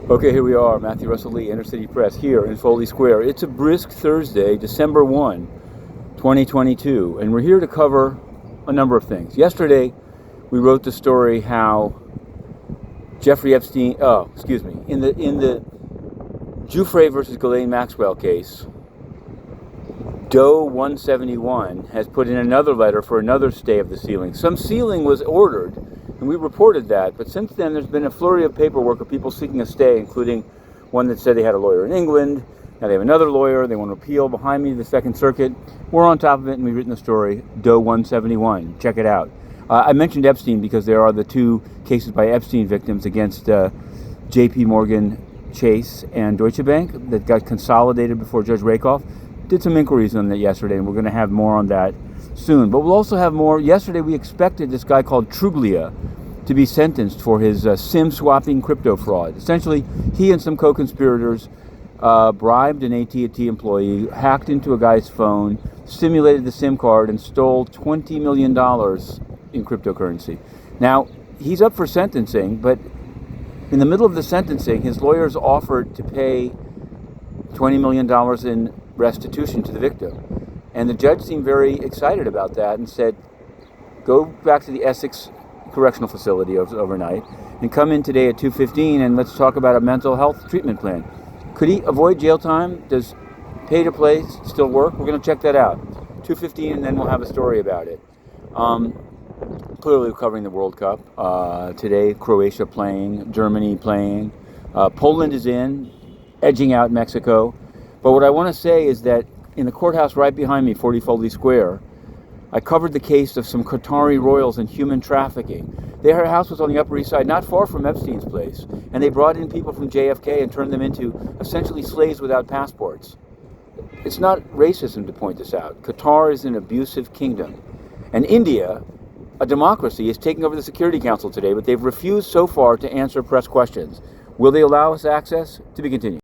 Okay, here we are, Matthew Russell Lee, Inner City Press, here in Foley Square. It's a brisk Thursday, December 1, 2022, and we're here to cover a number of things. Yesterday, we wrote the story how Jeffrey Epstein, in the Giuffre versus GhislaineMaxwell case, Doe 171 has put in another letter for another stay of the sealing. Some sealing was ordered, and we reported that, but since then there's been a flurry of paperwork of people seeking a stay, including one that said they had a lawyer in England. Now they have another lawyer. They want to appeal behind me to the Second Circuit. We're on top of it, and we've written the story, Doe 171. Check it out. I mentioned Epstein because there are the two cases by Epstein victims against JPMChase and Deutsche Bank that got consolidated before Judge Rakoff. Did some inquiries on that yesterday, and we're going to have more on that soon. But we'll also have more. Yesterday we expected this guy called Truglia to be sentenced for his SIM-swapping crypto fraud. Essentially, he and some co-conspirators bribed an AT&T employee, hacked into a guy's phone, simulated the SIM card, and stole $20 million in cryptocurrency. Now, he's up for sentencing, but in the middle of the sentencing, his lawyers offered to pay $20 million in restitution to the victim. And the judge seemed very excited about that and said, go back to the Essex Correctional Facility overnight and come in today at 2:15 and let's talk about a mental health treatment plan. Could he avoid jail time? Does pay to play still work? We're going to check that out. 2:15, and then we'll have a story about it. Clearly covering the World Cup. Today, Croatia playing, Germany playing. Poland is in, edging out Mexico. But what I want to say is that in the courthouse right behind me, 40 Foley Square, I covered the case of some Qatari royals in human trafficking. Their house was on the Upper East Side, not far from Epstein's place. And they brought in people from JFK and turned them into essentially slaves without passports. It's not racism to point this out. Qatar is an abusive kingdom. And India, a democracy, is taking over the Security Council today, but they've refused so far to answer press questions. Will they allow us access? To be continued.